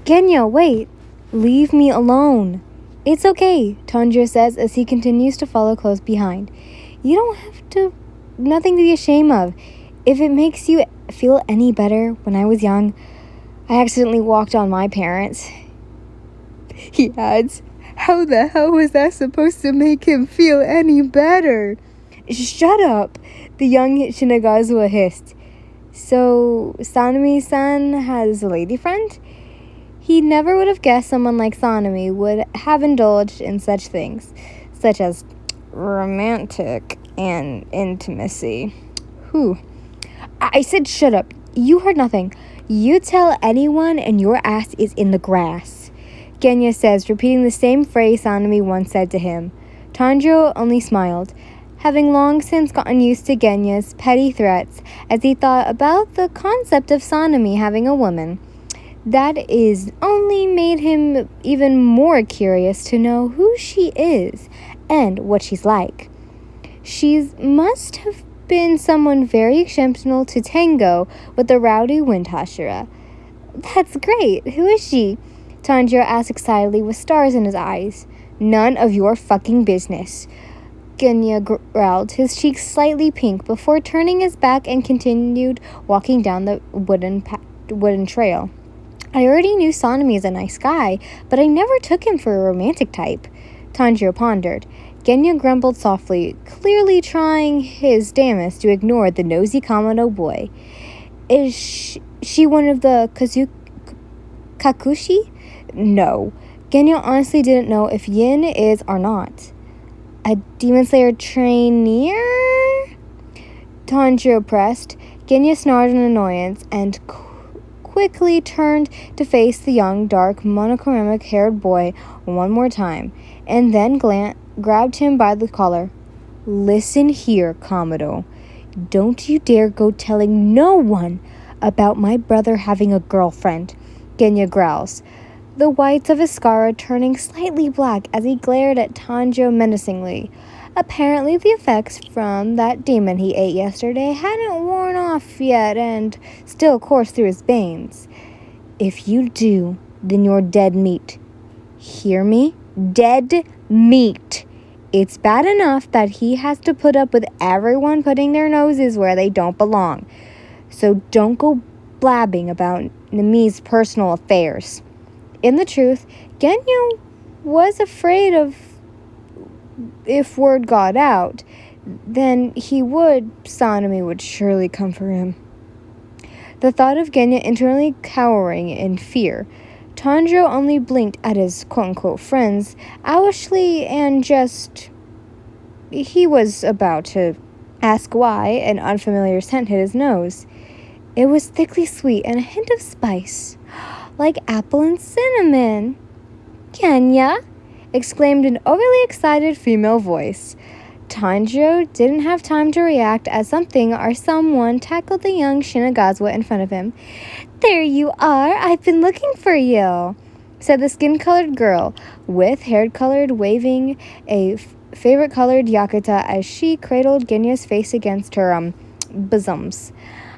Genya, wait! Leave me alone. It's okay, Tanjiro says as he continues to follow close behind. You don't have to... nothing to be ashamed of. If it makes you feel any better, when I was young, I accidentally walked on my parents. He adds, how the hell was that supposed to make him feel any better? Shut up, the young Shinazugawa hissed. So, Sanemi-san has a lady friend? He never would have guessed someone like Sanemi would have indulged in such things, such as romantic and intimacy. Whew. I said shut up. You heard nothing. You tell anyone and your ass is in the grass. Genya says, repeating the same phrase Sanemi once said to him. Tanjiro only smiled, having long since gotten used to Genya's petty threats as he thought about the concept of Sanemi having a woman. That is only made him even more curious to know who she is and what she's like. She must have been someone very exceptional to tango with the rowdy wind Hashira. That's great. Who is she? Tanjiro asked excitedly with stars in his eyes. None of your fucking business. Genya growled, his cheeks slightly pink, before turning his back and continued walking down the wooden trail. I already knew Sanemi is a nice guy, but I never took him for a romantic type. Tanjiro pondered. Genya grumbled softly, clearly trying his damnedest to ignore the nosy Kamado boy. Is she one of the Kakushi? No. Genya honestly didn't know if Yin is or not. A Demon Slayer trainee? Tanjiro pressed. Genya snarled in annoyance and quickly turned to face the young, dark, monochromatic-haired boy one more time, and then grabbed him by the collar. Listen here, Kamado. Don't you dare go telling no one about my brother having a girlfriend, Genya growls, the whites of his scar turning slightly black as he glared at Tanjiro menacingly. Apparently the effects from that demon he ate yesterday hadn't worn off yet and still coursed through his veins. If you do, then you're dead meat. Hear me? Dead meat. It's bad enough that he has to put up with everyone putting their noses where they don't belong. So don't go blabbing about Nemi's personal affairs. In the truth, Genya was afraid of if word got out, then Sanemi would surely come for him. The thought of Genya internally cowering in fear, Tanjiro only blinked at his quote-unquote friends, owlishly, and he was about to ask why an unfamiliar scent hit his nose. It was thickly sweet and a hint of spice, like apple and cinnamon. Genya! Exclaimed an overly excited female voice. Tanjiro didn't have time to react as something or someone tackled the young Shinazugawa in front of him. There you are, I've been looking for you, said the skin-colored girl, with hair-colored, waving a favorite-colored yakuta as she cradled Genya's face against her bosoms.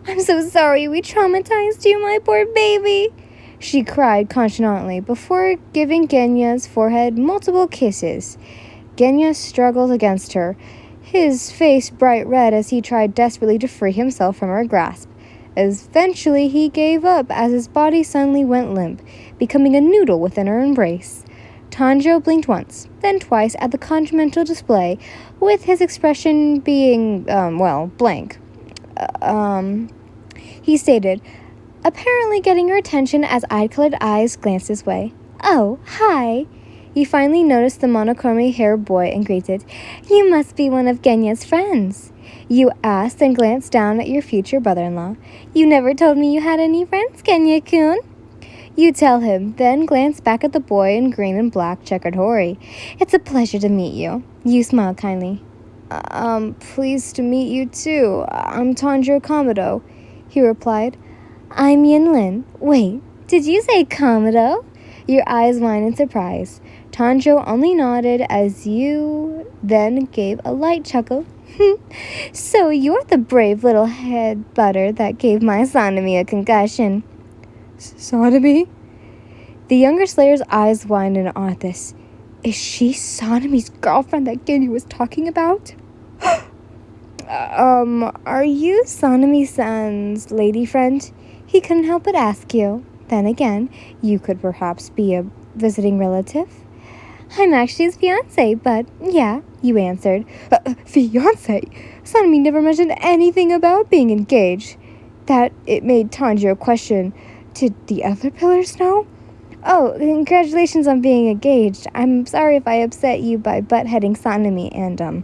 I'm so sorry we traumatized you, my poor baby, she cried nonchalantly before giving Genya's forehead multiple kisses. Genya struggled against her, his face bright red as he tried desperately to free himself from her grasp. Eventually, he gave up as his body suddenly went limp, becoming a noodle within her embrace. Tanjiro blinked once, then twice at the continental display, with his expression being, blank. He stated, apparently getting her attention as eye-colored eyes glanced his way. Oh, hi. He finally noticed the monochromatic-haired boy and greeted, You must be one of Genya's friends. You asked and glanced down at your future brother-in-law. You never told me you had any friends, Genya-kun. You tell him, then glance back at the boy in green and black checkered hori. It's a pleasure to meet you. You smiled kindly. Pleased to meet you too. I'm Tanjiro Kamado, he replied. I'm Yinlin. Wait, did you say Kamado? Your eyes widened in surprise. Tanjiro only nodded as you then gave a light chuckle. So you're the brave little head butter that gave my Sanemi a concussion. Sanemi? The younger Slayer's eyes widened in awe at this. Is she Sanemi's girlfriend that Genya was talking about? Are you Sanemi-san's lady friend? He couldn't help but ask you. Then again, you could perhaps be a visiting relative. I'm actually his fiance, but yeah, you answered. Fiance? Sanemi never mentioned anything about being engaged. That it made Tanjiro question, did the other pillars know? Oh, congratulations on being engaged. I'm sorry if I upset you by butt-heading Sanemi and,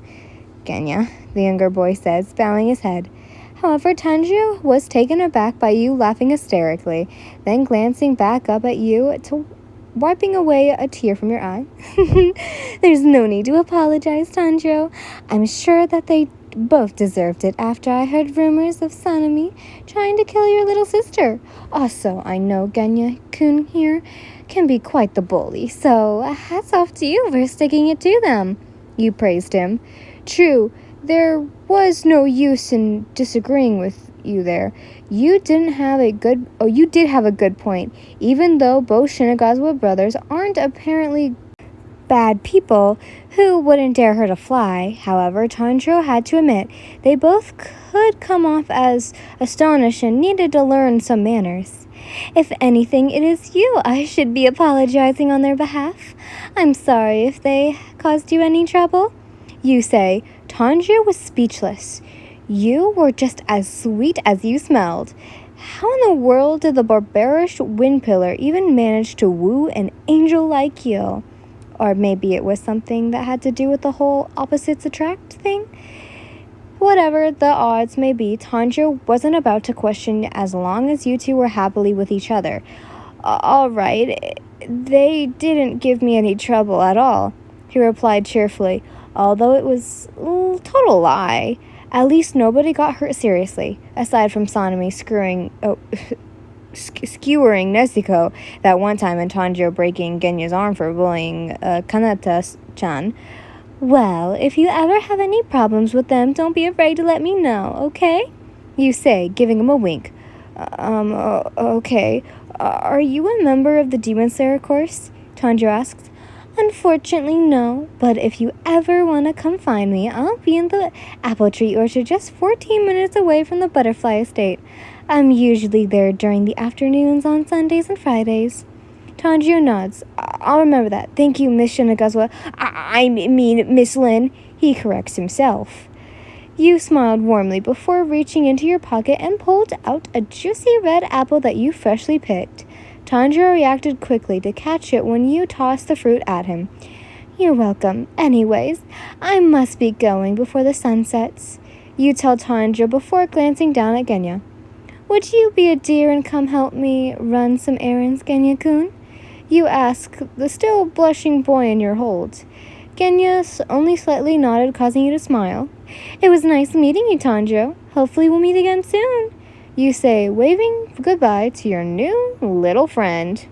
Genya, the younger boy says, bowing his head. However, Tanjiro was taken aback by you laughing hysterically, then glancing back up at you to wiping away a tear from your eye. There's no need to apologize, Tanjiro. I'm sure that they both deserved it after I heard rumors of Sanemi trying to kill your little sister. Also, I know Genya-kun here can be quite the bully, so hats off to you for sticking it to them. You praised him. True, there was no use in disagreeing with you there. You did have a good point. Even though both Shinazugawa brothers aren't apparently bad people who wouldn't dare hurt a fly. However, Tanjiro had to admit they both could come off as astonished and needed to learn some manners. If anything, it is you I should be apologizing on their behalf. I'm sorry if they caused you any trouble. You say. Tanjiro was speechless. You were just as sweet as you smelled. How in the world did the barbarish wind pillar even manage to woo an angel like you? Or maybe it was something that had to do with the whole opposites attract thing? Whatever the odds may be, Tanjiro wasn't about to question as long as you two were happily with each other. All right, they didn't give me any trouble at all, he replied cheerfully, although it was a total lie. At least nobody got hurt seriously, aside from Sanemi skewering Nezuko that one time and Tanjiro breaking Genya's arm for bullying Kanata-chan. Well, if you ever have any problems with them, don't be afraid to let me know, okay? You say, giving him a wink. Okay. Are you a member of the Demon Slayer course? Tanjiro asks. Unfortunately, no. But if you ever want to come find me, I'll be in the apple tree orchard just 14 minutes away from the butterfly estate. I'm usually there during the afternoons on Sundays and Fridays. Tanjiro nods. I'll remember that. Thank you, Miss Shinazugawa. I mean, Miss Lin. He corrects himself. You smiled warmly before reaching into your pocket and pulled out a juicy red apple that you freshly picked. Tanjiro reacted quickly to catch it when you tossed the fruit at him. You're welcome. Anyways, I must be going before the sun sets. You tell Tanjiro before glancing down at Genya. Would you be a dear and come help me run some errands, Genya-kun? You ask the still blushing boy in your hold. Genya only slightly nodded, causing you to smile. It was nice meeting you, Tanjiro. Hopefully we'll meet again soon. You say, waving goodbye to your new little friend.